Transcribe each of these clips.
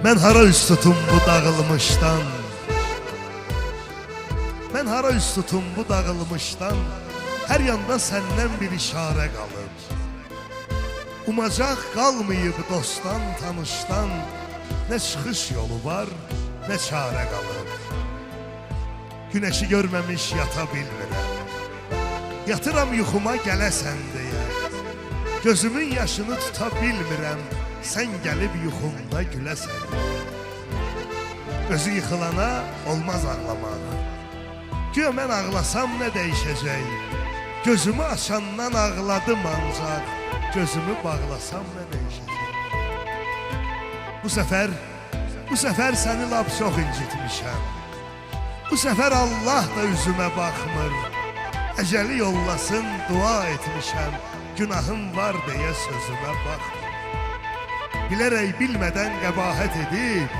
Mən hara üst tutum bu dağılmışdan, mən hara üst tutum bu dağılmışdan, hər yanda səndən bir işarə qalır. Umacaq qalmayıb dostdan, tanışdan, nə çıxış yolu var, nə çarə qalır. Günəşi görməmiş yata bilmirəm, yatıram yuxuma gələsən deyə. Gözümün yaşını tuta bilmirəm, sən gəlib yuxumda güləsən. Özü yıxılana olmaz ağlamaq, güya mən ağlasam nə dəyişəcək? Gözümü açandan ağladım ancaq, gözümü bağlasam nə dəyişəcək? Bu səfər səni lap çox incitmişəm. Bu səfər Allah da üzümə baxmır. Əcəli yollasın dua etmişəm, günahım var deyə sözümə baxmır. Bilərək bilmədən qəbahət edib,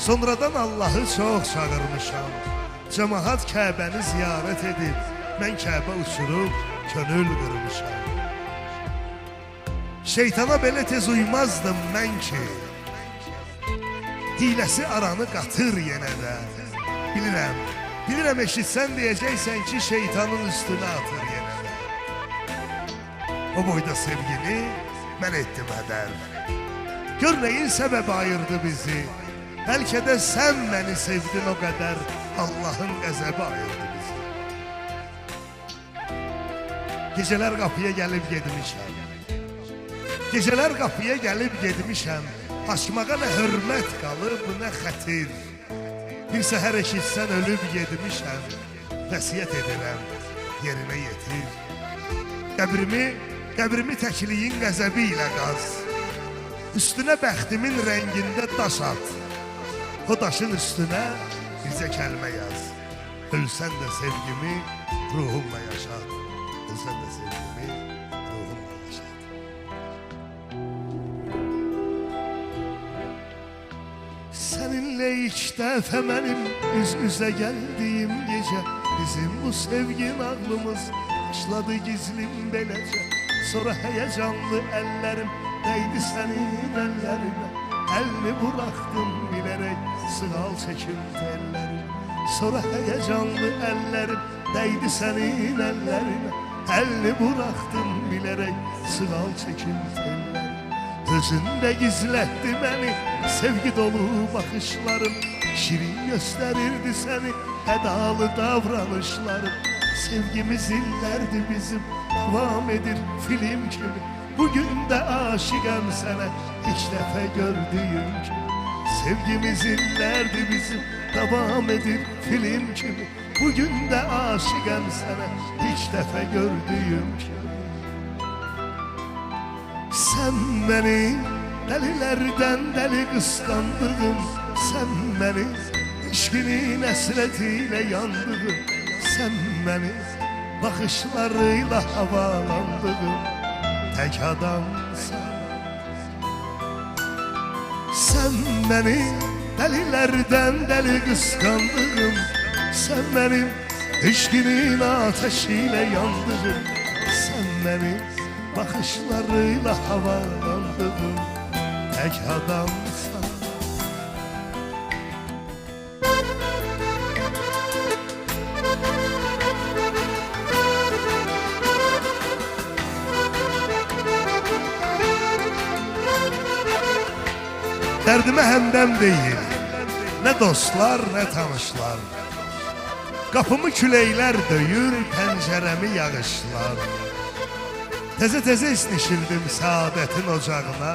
sonradan Allahı çox çağırmışam. Cəmaat Kəbəni ziyarət edib, mən Kəbə uçurub könül qırmışam. Şeytana belə tez uymazdım mən ki, hiləsi aranı qatır yenə də. Bilirəm eşitsən deyəcəksən ki, şeytanın üstünə atır yenə də. O boyda sevgini mən etdim hədər. Gör nəyin səbəbi ayırdı bizi, bəlkə də sən məni sevdin o qədər, Allahın qəzəbi ayırdı bizi. Gecələr qapıya gəlib gedmişəm, gecələr qapıya gəlib gedmişəm, açmağa nə hörmət qalıb, nə xətir. Bir səhər eşitsən ölüb gedmişəm, vəsiyyət edirəm, yerinə yetir. Qəbrimi təkliyin qəzəbi ilə qaz, üstünə bəxtimin rəngində daş at. O daşın üstünə bizə kəlmə yaz. Ölsən də sevgimi ruhumla yaşat. Ölsən də sevgimi ruhumla yaşat. Səninlə ilk dəfə mənim üz-üzə gəldiyim gecə, bizim bu sevgi nağlımız başladı gizlim beləcə. Sonra həyəcanlı əllərim dəydi sənin əllərimə, əlini buraxdım bilərək, sığal çəkim tellərim. Sonra həyəcanlı əllərim dəydi sənin əllərimə, əlini buraxdım bilərək, sığal çəkim tellərim. Özündə gizlətdi məni sevgi dolu baxışlarım, şirin göstərirdi səni ədalı davranışlarım. Sevgimiz illərdir bizim, davam edir film kimi. Bugün də aşiqəm sənə, ilk dəfə gördüyüm kimi. Sevgimiz illərdir bizim, davam edir film kimi. Bugün də aşiqəm sənə, ilk dəfə gördüyüm kimi. Sən məni dəlilərdən dəli qısqandığım, sən məni eşqinin əsrəti ilə yandığım, sən məni baxışlarıyla havalandığım tək adamsan. Sən məni dəlilərdən dəli qısqandığım, sən mənim eşqinin ateşi ilə yandığım, sən məni baxışlarıyla havalandığım tək adamsan. Dərdimə həmdəm deyil, nə dostlar, nə tanışlar. Qapımı küləklər döyür, pəncərəmi yağışlar. Təzə-təzə isnişildim səadətin ocağına,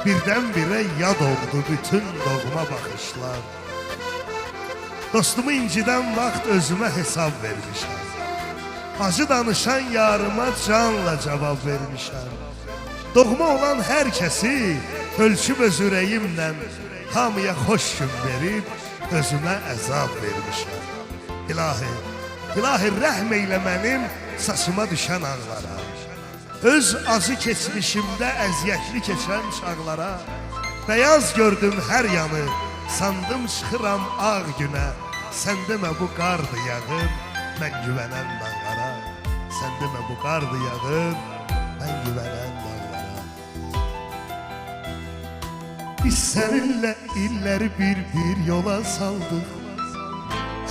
birdən-birə yad oldu bütün doğma baxışlar. Dostumu incidən vaxt özümə hesab vermişəm, acı danışan yarıma canla cavab vermişəm. Doğma olan hər kəsi ölçüb öz ürəyimlə, hamıya xoş gün verib özümə əzab vermişəm. İlahi rəhm eylə mənim saçıma düşən ağlara, öz acı keçmişimdə əziyyətli keçən çağlara. Bəyaz gördüm hər yanı, sandım çıxıram ağ günə. Sən demə bu qardı yağır, mən güvənən dağlara. Sən demə bu qardı yağır, mən güvənən dağlara. Biz seninle illeri bir bir yola saldık,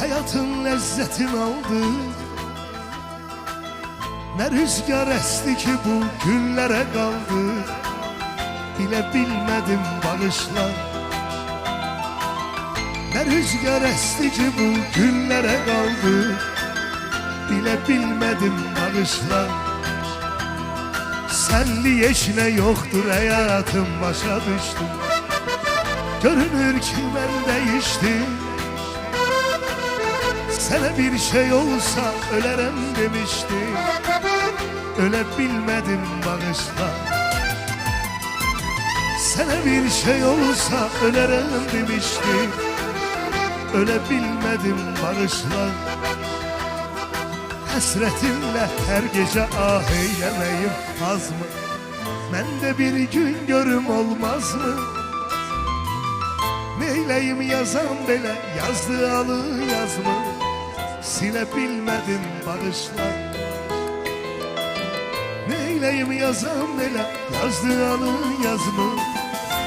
hayatın lezzetini aldık. Ne rüzgar esti ki bu günlere kaldık, bile bilmedim bağışla. Ne rüzgar esti ki bu günlere kaldık, bile bilmedim bağışla. Senli eşine yoktur hayatım, başa düştüm. Görünür ki ben değiştim. Sana bir şey olsa ölerim demiştim, öyle bilmedim bağışla. Sana bir şey olsa ölerim demiştim, öyle bilmedim bağışla. Hasretinle her gece ah eylemeyim az mı? Ben de bir gün görüm olmaz mı? Neyleyim yazan bile yazdığı alı yazma, silebilmedim bağışla. Neyleyim yazan bile yazdığı alı yazma,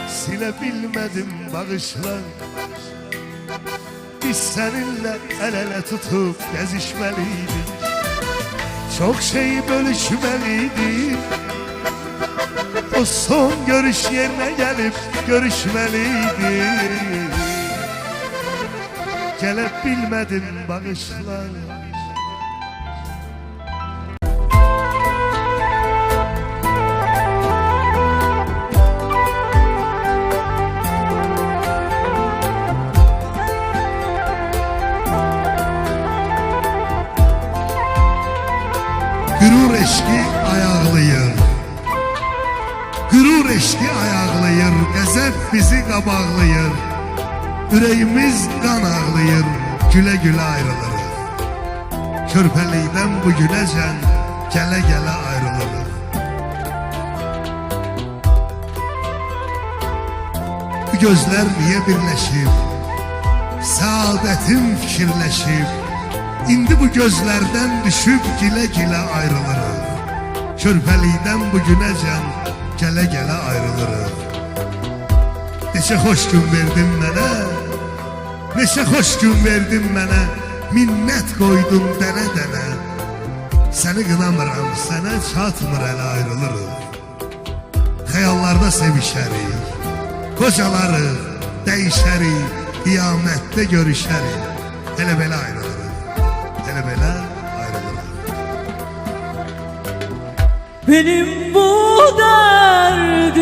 silebilmedim bağışla. Biz seninle el ele tutup gezişmeliydik, çok şeyi bölüşmeliydik. O son görüş yerine gelip görüşmeliydik, gelip bilmedim bağışla. Gürur eşki ayaqlayır, gürur eşki ayaqlayır, qəzəb bizi qabaqlayır. Ürəyimiz qan ağlayır, gülə gülə ayrılırıq. Körpəlikdən bu günəcən gələ gələ ayrılırıq. Bu gözlər niyə birləşib, səadətim fikirləşib. İndi bu gözlərdən düşüb gilə-gilə ayrılırıq. Körpəlikdən bu günəcən gələ gələ ayrılırıq. Neçə xoş gün verdin mənə, neçə xoş gün verdin mənə, minnət qoydun dənə-dənə. Səni qınamıram, sənə çatmır ələ ayrılırıq. Xəyallarda sevişərik, qocalarıq, dəyişərik, qiyamətdə görüşərik. Elə belə ayrılırıq, elə belə ayrılırıq. Benim bu derdim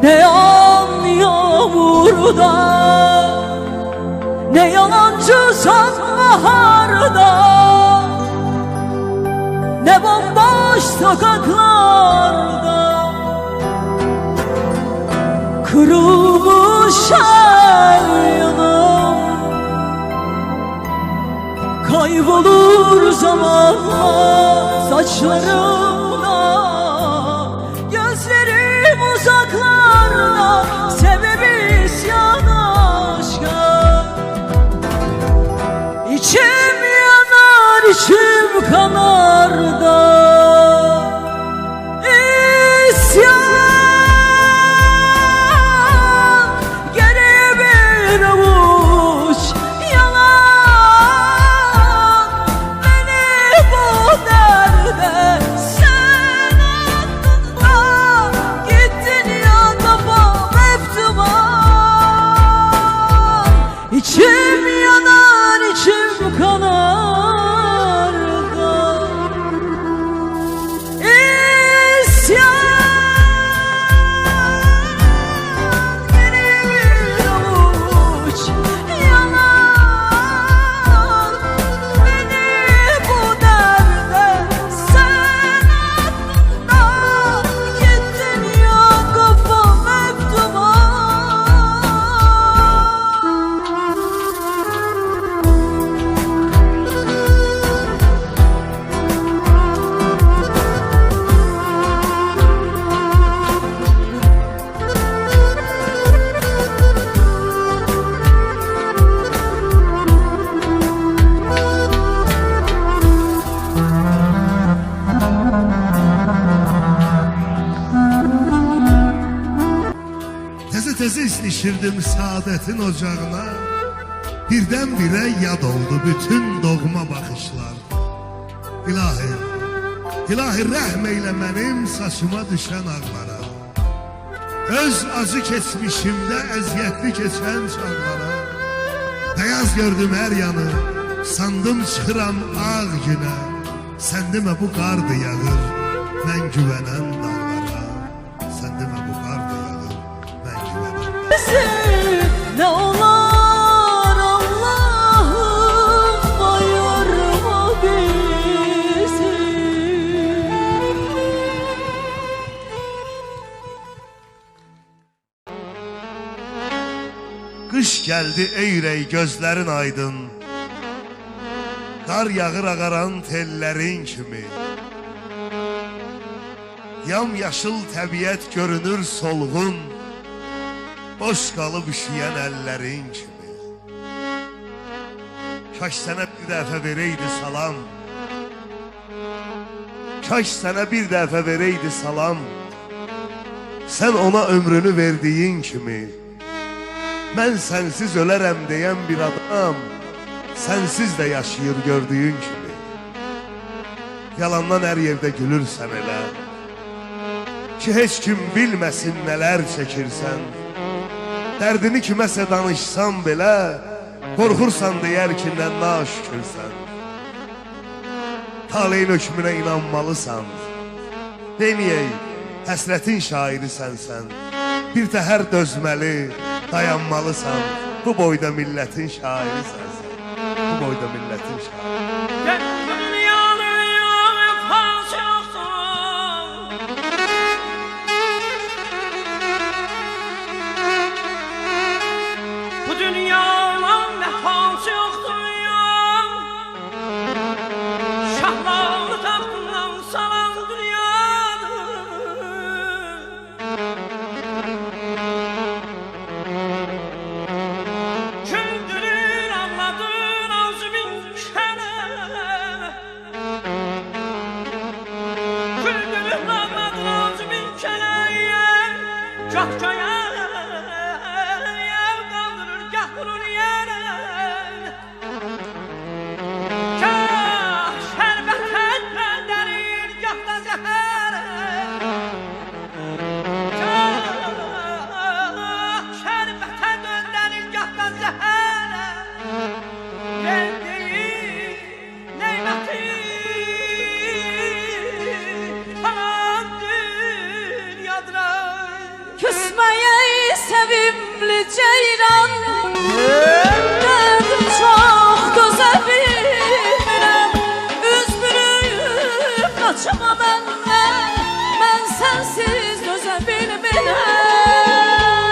ne yağan yağmurda, ne yalancı sonbaharda, ne bomboş sokaklarda. Kırılmış her yanım kaybolur zamanla saçlarımda. Gözlerim uzaklarda, sebebi isyan aşka. İçim yanar, içim kanar da isyan. Geriye bir avuç yalan, beni bu derde sen attın da gittin ya, kafam hep duman. Təzə-təzə istişirdim saadətin ocağına. Birdən-birə yad oldu bütün doğma baxışlar. İlahi, İlahi rəhm eylə mənim saçıma düşən ağlara. Öz acı keçmişimdə əziyyətli keçən çağlara. Bəyaz gördüm hər yanı, sandım çıxıram ağ günə. Sən demə bu qardı yağır, mən güvənən dağlara. Sən demə bu qardı yağır, mən güvənən dağlara. Ne olar Allah'ım ayırma bizi. Qış gəldi eyrey gözlərin aydın. Qar yağır ağaran tellərin kimi. Yamyaşıl təbiət görünür solğun, boş qalıb üşüyən əllərin kimi. Kaş sənə bir dəfə verəydi salam, kaş sənə bir dəfə verəydi salam. Sən ona ömrünü verdiyin kimi. Mən sənsiz ölərəm deyən bir adam, sənsiz də yaşayır gördüyün kimi. Yalandan hər yerdə gülürsən elə, ki heç kim bilməsin nələr çəkirsən. Dərdini kiməsə danışsan belə, qorxursan deyər ki nə naşükürsən. Taleyin hökmünə inanmalısan, deməyək həsrətin şairisən sən. Bir təhər dözməli, dayanmalısan, bu boyda millətin şairisən sən. Bu boyda millətin şairi. Bu dünyanın vəfası yoxdur ya. Şahları taxtından salan dünyadır. Küldürür anladın ağzı bin kənə. Küldürür anladın ağzı bin kənə. Gah göyə küsmeye sevimli ceyran. Derdim çok döze bilmirəm. Üz bürüyüb kaçma benden, ben sensiz döze bilmirəm.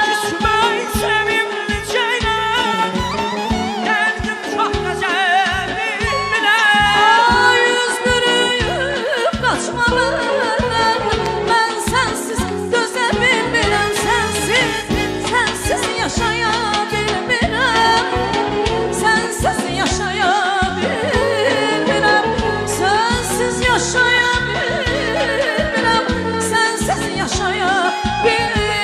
Küsmeye sevimli ceyran. Derdim çok döze bilmirəm. Üz bürüyüb kaçma benden, ben sensiz döze bilmirəm. Sensiz yaşaya bilmirəm. Sensiz yaşaya bilmirəm. Sensiz yaşaya bilmirəm. Sensiz yaşaya bilmirəm.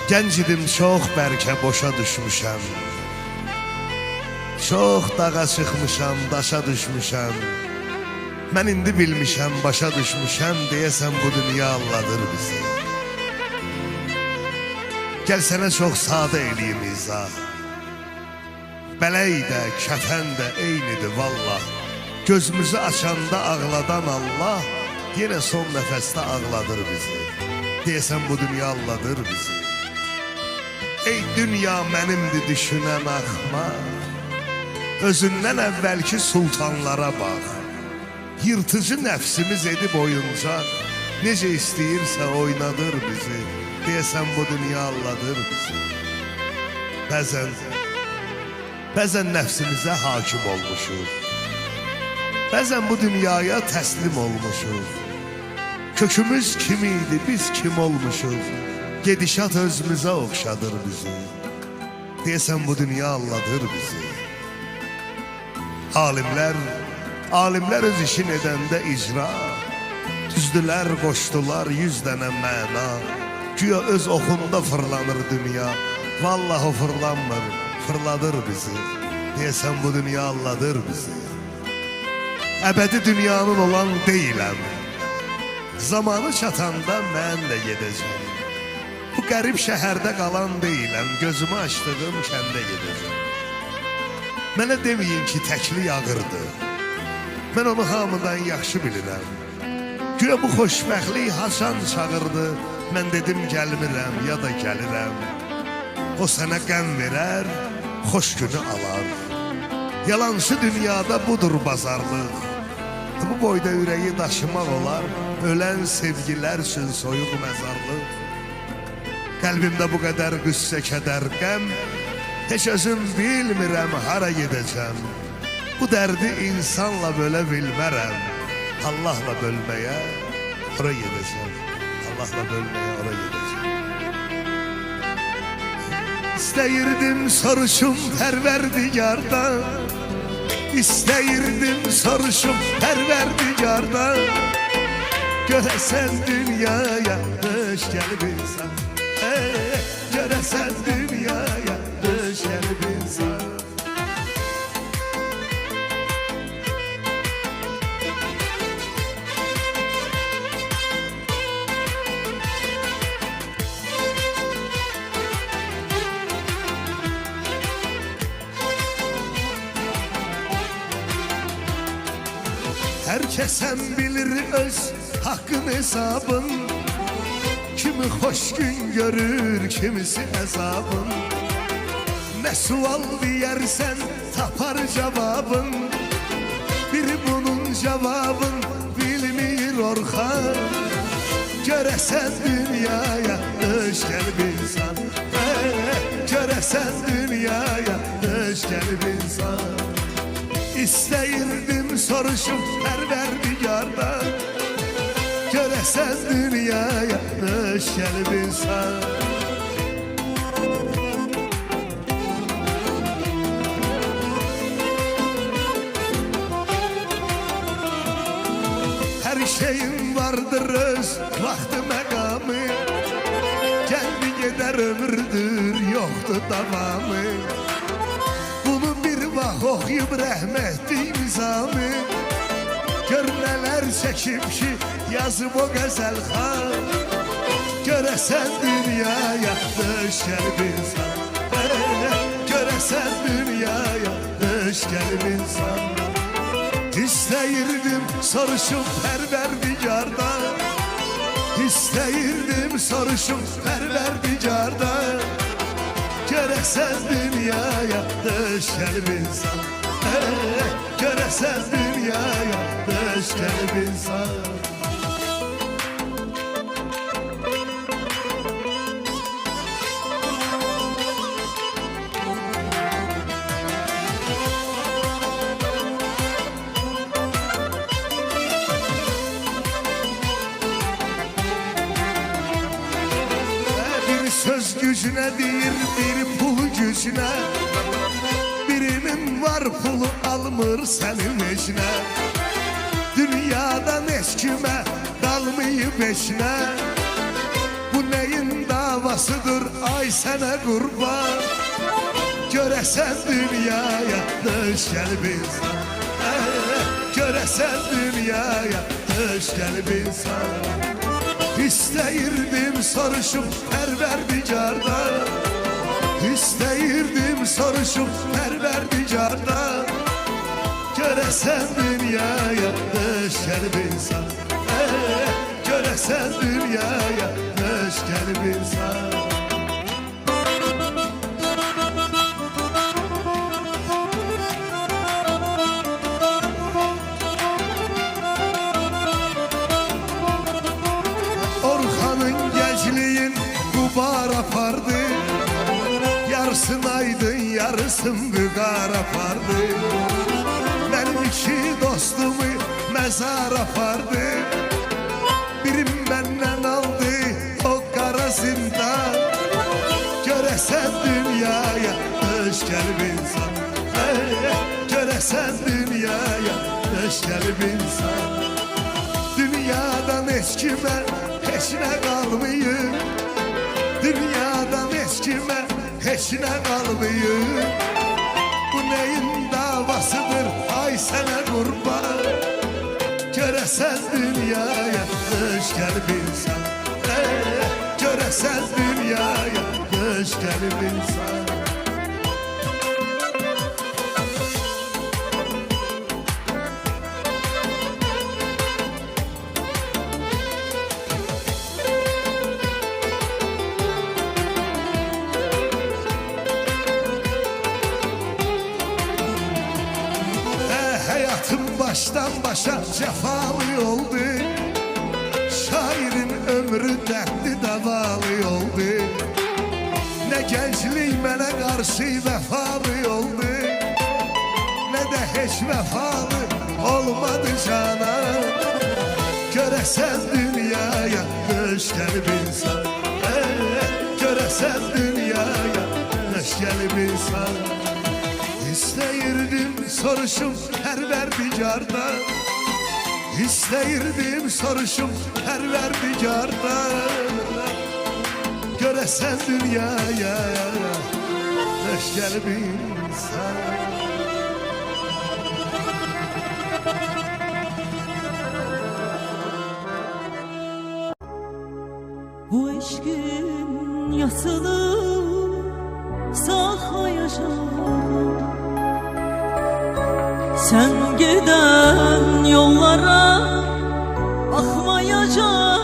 Gənc idim çox bəlkə boşa düşmüşəm. Çox dağa çıxmışam, daşa düşmüşəm. Mən indi bilmişəm, başa düşmüşəm, deyəsən bu dünya alladır bizi. Gəl sənə çox sadə eləyim izah. Bələk də, kəfən də eynidir vallah. Gözümüzü açanda ağladan Allah yenə son nəfəsdə ağladır bizi. Deyəsən bu dünya alladır bizi. Ey dünya mənimdir düşünən axmaq. Özündən əvvəlki sultanlara bax. Yırtıcı nəfsimiz edib oyuncaq. Necə istəyirsə oynadır bizi. Deyəsən bu dünya alladır bizi. Bəzən nəfsimizə hakim olmuşuz. Bəzən bu dünyaya təslim olmuşuz. Kökümüz kim idi, biz kim olmuşuz. Gedişat özümüzə oxşadır bizi. Deyəsən bu dünya alladır bizi. Alimlər öz işin edəndə icra. Düzdülər, qoşdular 100 dənə məna. Güya öz oxunda fırlanır dünya. Vallahi o fırlanmır, fırladır bizi. Deyəsən bu dünya alladır bizi. Əbədi dünyanın olan deyiləm. Zamanı çatanda mən də gedəcəm. Bu qərib şəhərdə qalan deyiləm. Gözümü açdığım kəndə gedəcəm. Mənə deməyin ki, təkli yağırdı. Mən onu hamıdan yaxşı bilirəm. Güya bu xoşbəxtlik haçan çağırdı. Mən dedim gəlmirəm ya da gəlirəm. O sənə qəm verər, xoş günü alar. Yalançı dünyada budur bazarlıq. Bu boyda ürəyi daşımaq olar. Ölən sevgilər üçün soyuq məzarlıq. Qəlbimdə bu qədər qüssə, kədər, qəm. Heç özüm bilmirəm hara gedəcəm. Bu dərdi insanla bölə bilmərəm. Allahla bölməyə ora gedəcəm. Allahla bölməyə ora gedəcəm. İstəyirdim soruşum Pərverdigardan. İstəyirdim soruşum Pərverdigardan. Görəsən dünyaya döş gəlib insan. Görəsən dünyaya döş gəlib insan. Hər kəsən bilir öz haqqın hesabın. Kimi xoş gün görür, kimisi əzabın. Nə sual deyərsən tapar cavabın. Biri bunun cavabın bilmir Orxan. Görəsən dünyaya döş gəlib insan. Görəsən dünyaya döş gəlib insan. İstəyirdim soruşum Pərverdigardan. Görəsən dünyaya döş gəlib insan. Hər şeyin vardır öz vaxtı məqamı. Gəldi gedər ömürdür, yoxdur davamı. Bunu bir vaxt oxuyub rəhmətli nizamı. Gör nələr çəkib ki yazıb o qəzəl xan. Görəsən dünyaya döş gəlib insan. Görəsən dünyaya döş gəlib insan. İstəyirdim soruşum Pərverdigardan. İstəyirdim soruşum Pərverdigardan. Görəsən dünyaya döş gəlib insan. Görəsən dünyaya döş gəlib insan. Bir söz gücünə deyir, bir pul gücünə. Birinin var pulu almır sənin eşinə. Dünyadan heç kimə qalmayıb eşinə. Bu nəyin davasıdır ay ay sənə qurban. Görəsən dünyaya döş gəlib insan. Görəsən dünyaya döş gəlib insan. İstəyirdim soruşum Pərverdigardan. İstəyirdim soruşum Pərverdigardan. Görəsən dünyaya döş gəlib insan. Görəsən dünyaya döş gəlib insan. Orxanın gəncliyin qubar apardı. Yarısın aydın, yarısın büqar apardı. Mənim iki dostumu məzar apardı. Birim məndən aldı o qara zindan. Görəsən dünyaya döş gəlib insan. Görəsən dünyaya döş gəlib insan. Dünyadan heç kimə heç nə qalmayıb. Dünyadan heç kimə heç nə qalmayıb. Bu neyin davasıdır ay sənə qurban. Görəsən dünyaya döş gəlib insan. Görəsən dünyaya döş gəlib insan. Hayatım baştan başa cefalı oldu. Şairin ömrü dertli davalı oldu. Ne gençlik mənə karşı vefalı oldu, ne de hiç vefalı olmadı cana. Görəsən dünyaya döş gəlib insan. Görəsən dünyaya döş gəlib insan. İstəyirdim soruşum Pərverdigardan. İstəyirdim soruşum Pərverdigardan. Görəsən dünyaya döş gəlib insan. Bu eşkin yasını saklayacağım. Sen giden yollara bakmayacağım.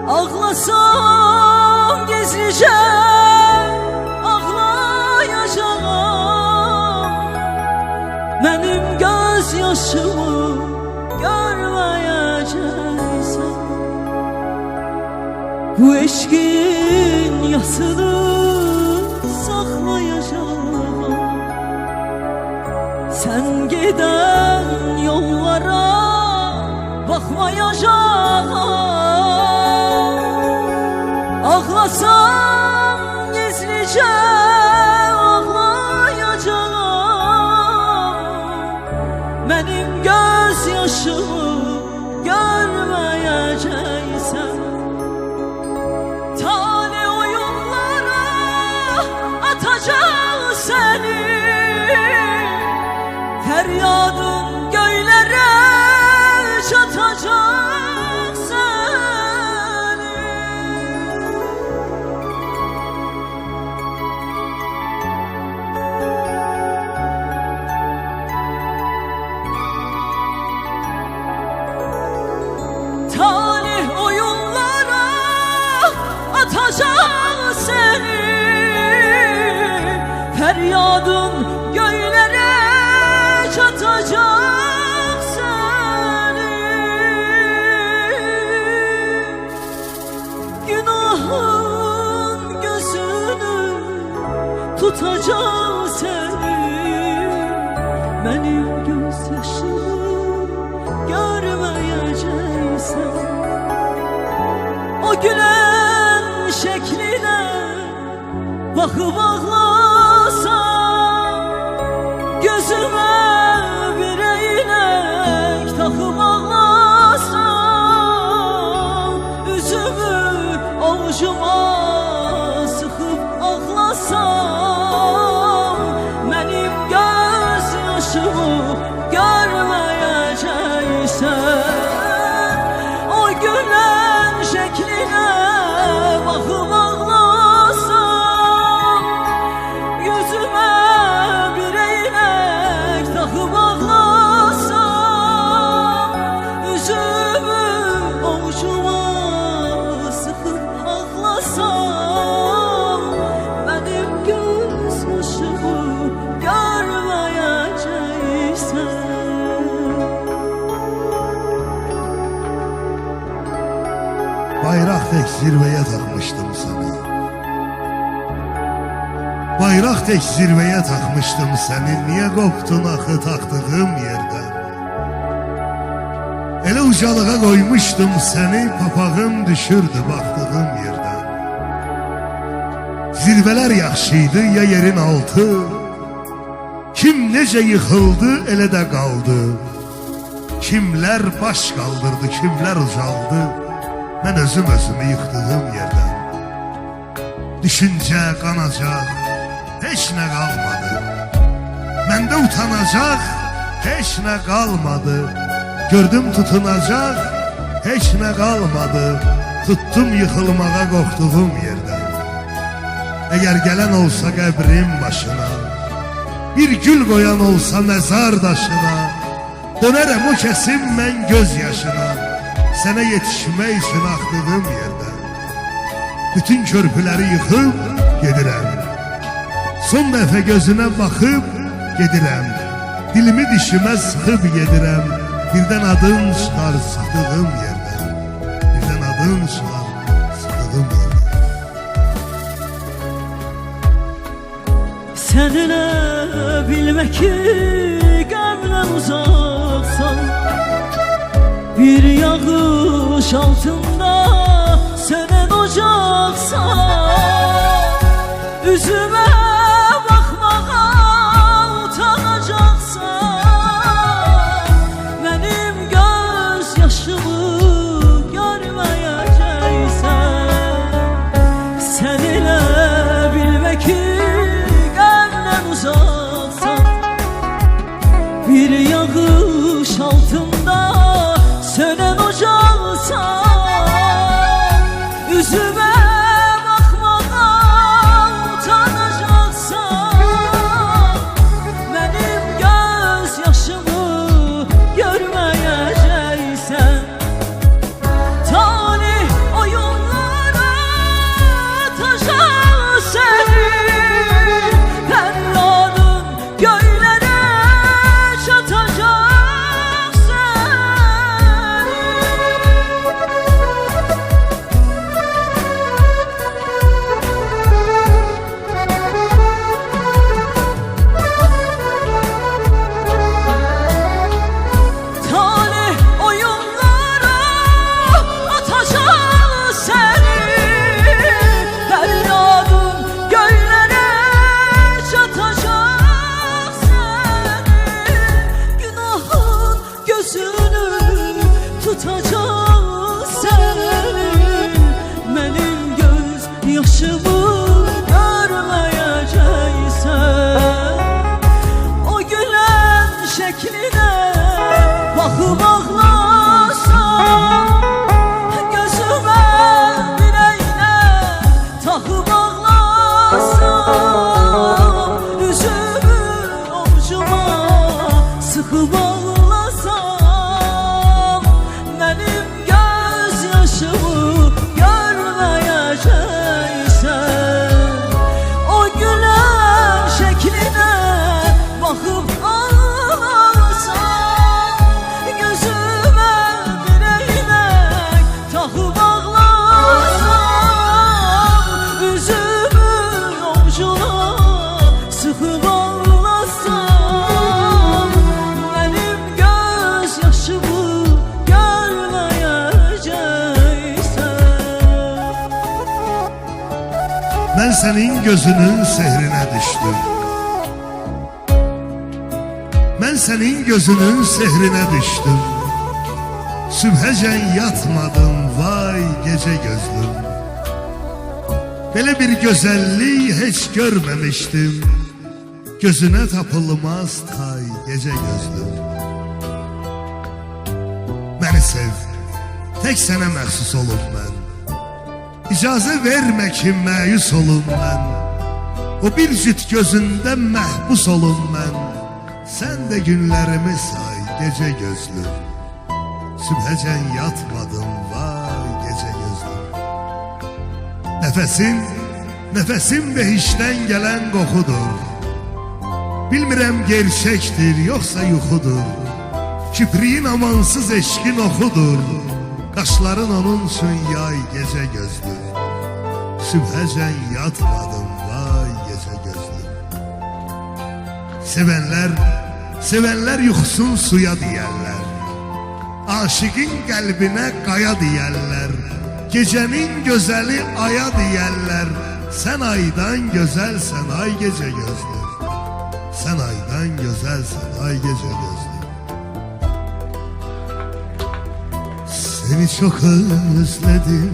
Ağlasam gizlice ağlayacağım. Benim gözyaşımı görmeyeceksin. Bu eşkin yasını saklayacağım. Sen giden yollara bakmayacağım. Ağlasam gizlice ağlayacağım. Benim gözyaşımı görmeyeceksen. Tane oyunlara atacağım seni. Feryadın göylere çatacak seni. Talih oyunlara atacak seni. Feryadın göylere çatacak seni. Günahın gözünü tutacak seni. Benim gözyaşımı görmeyeceksen. O gülen şekline bakıp ağlasam. Gözüme bir eylek takıp ağlasam. Üzümü avucuma Bayraq tek zirveye takmıştım seni. Bayraq tek zirveye takmıştım seni. Niye koptun axı taktığım yerden? Elə ucalığa koymuştum seni. Papağım düşürdü baktığım yerden. Zirveler yaxşıydı ya yerin altı. Kim necə yıxıldı elə də qaldı. Kimler baş kaldırdı, kimler ucaldı. Ben özümü yıktığım yerden. Düşünce kanacak, hiç ne kalmadı. Mende utanacak, hiç ne kalmadı. Gördüm tutunacak, hiç ne kalmadı. Tuttum yıkılmağa korktuğum yerden. Eğer gelen olsa qəbrim başına, bir gül koyan olsa mezar daşına, dönerem o kesim ben gözyaşına, sana yetişmek için aktığım yerden. Bütün körpüleri yıkıp gedirem. Son dəfə gözüne bakıp gedirem. Dilimi dişime sıkıp gedirem. Birden adın çıkar sıktığım yerden. Birden adın çıkar sıktığım yerden. Seninle bilmek ki qəmlə uzaqsan, bir yağış altında sönen ocaksan, üzüme bakmağa utanacaksan, benim gözyaşımı görmeyeceksen, seninle bilmek ki uzaksan, bir yağış altında sönen ocaksan, yüzüme bakmağa utanacaksan, benim gözyaşımı görmeyeceksen, talih oyunlara taşar seni. Ben senin gözünün sehrine düştüm. Ben senin gözünün sehrine düştüm. Sübhəcən yatmadım vay gece gözlüm. Böyle bir güzelliği hiç görmemiştim. Gözüne tapılmaz tay gece gözlüm. Beni sev, tek sənə məxsus olub mən. İcazə vermə ki məyus olum mən. O bir cüt gözündə məhbus olum mən. Sən də günlərimi say gece gözlüm. Sübhəcən yatmadım vay gece gözlüm. Nefesim behişten gelen kokudur. Bilmirəm gerçektir yoksa yuxudur. Kipriğin amansız eşkin oxudur. Qaşların onun üçün yay gecə gözlü. Sübhəcən yatmadım vay gecə gözlü. Sevənlər yuxusun suya deyərlər. Aşıqın qəlbinə qaya deyərlər. Gecənin gözəli aya deyərlər. Sən aydan gözəlsən ay gecə gözlü. Sən aydan gözəlsən ay gecə gözlü. Seni çok özledim.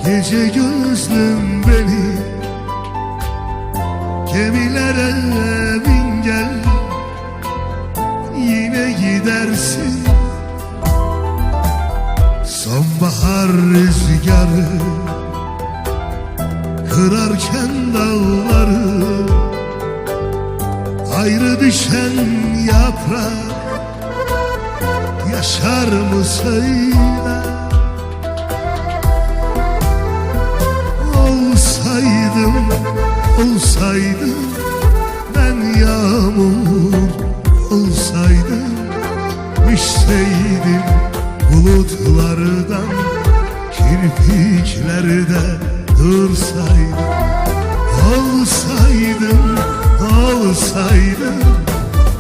Gece gözlüm beni. Gemilere bin gel. Yine gidersin. Sonbahar rüzgarı kırarken dalları, ayrı düşen yaprak yaşar mı söyle? Olsaydım ben yağmur olsaydım, düşseydim bulutlardan, kirpiklerde dursaydım. Olsaydım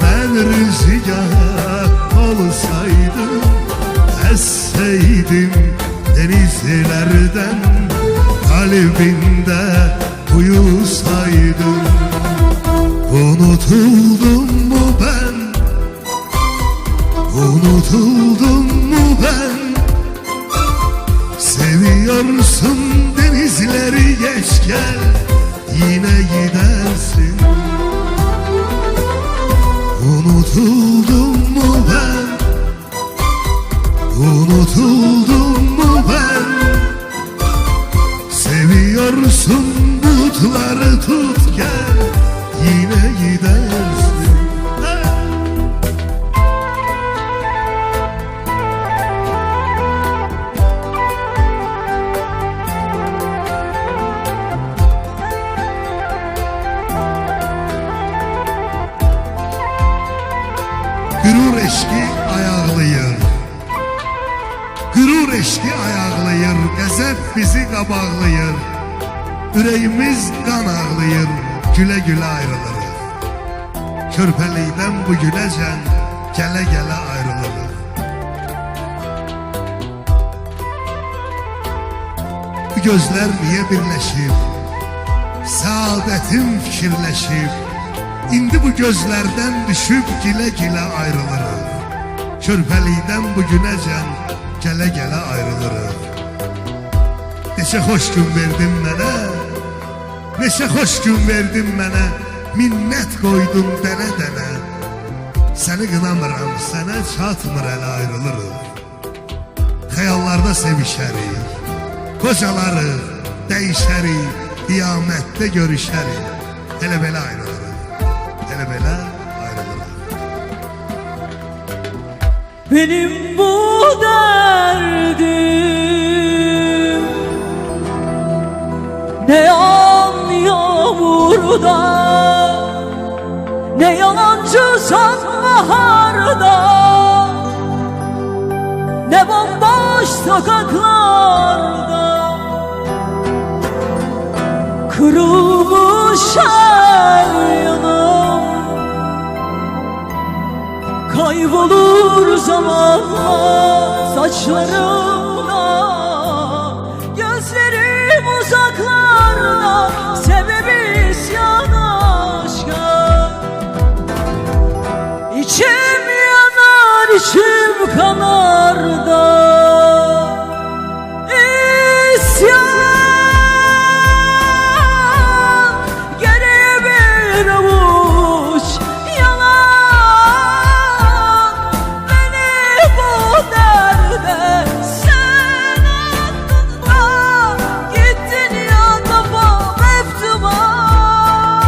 ben rüzgar olsaydım, esseydim denizlerden, kalbinde uyusaydım. Unutuldum mu ben? Unutuldum mu ben? Seviyorsun denizleri, geç gel yine gidersin. Unutuldum mu ben? Unutuldum mu ben? Seviyorsun bulutları, tut gel yine gidersin. Gürur eşki ayaqlayır. Gürur eşki ayaqlayır. Qəzəb bizi qabaqlayır. Ürəyimiz qan ağlayır. Gülə gülə ayrılırıq. Körpəlikdən bu günəcən gələ gələ ayrılırıq. Bu gözlər niyə birləşib? Səadətim fikirləşib. İndi bu gözlərdən düşüb gilə-gilə ayrılırıq. Körpəlikdən bu günəcən gələ-gələ ayrılırıq. Neçə xoş gün verdin mənə, neçə xoş gün verdin mənə, minnət qoydum dənə-dənə. Səni qınamıram, sənə çatmır ələ ayrılırıq. Xəyallarda sevişərik, qocalarıq, dəyişərik, qiyamətdə görüşərik. Elə belə ayrılırıq, elə belə ayrılırıq. Benim bu derdim ne yağan yağmurda, ne yalancı sonbaharda, ne bomboş sokaklarda. Kırılmış her yanım, kaybolur zamanla saçlarımda. Gözlerim uzaklarda, sebebi isyan aşka. İçim yanar, içim kanar da isyan. Geriye bir avuç yalan, beni bu derde sen attın da gittin ya, kafam hep duman.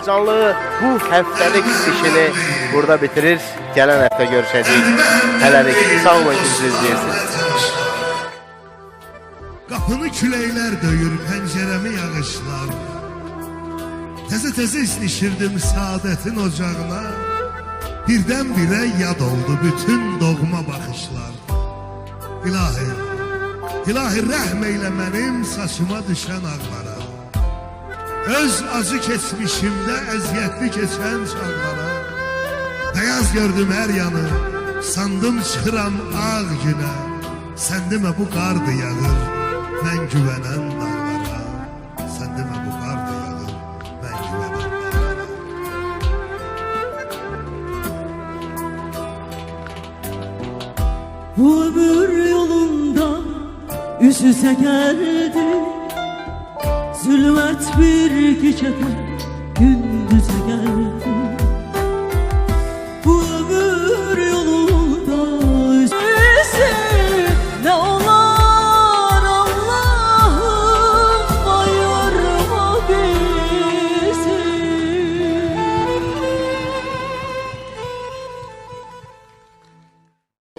Azərbaycanlı bu həftəlik işini burada bitirir. Gələn həftə görüşəcəyik. Hələlik sağ olun ki, bizi izləyirsiniz. Qapını küləklər döyür, pəncərəmi yağışlar. Təzə-təzə isnişirdim saadətin ocağına. Birdən-birə yad oldu bütün doğma baxışlar. İlahi, İlahi rəhm eylə mənim saçıma düşən ağlara. Öz acı keçmişimdə əziyyətli keçən çağlara. Bəyaz gördüm hər yanı, sandım çıxıram ağ günə. Sən demə bu qardı yağır, mən güvənən dağlara. Sən demə bu qardı yağır, mən güvənən dağlara. Bu ömür yolunda üz üzə gəldi. Zülmət bir gecədə gündüzə gəldi.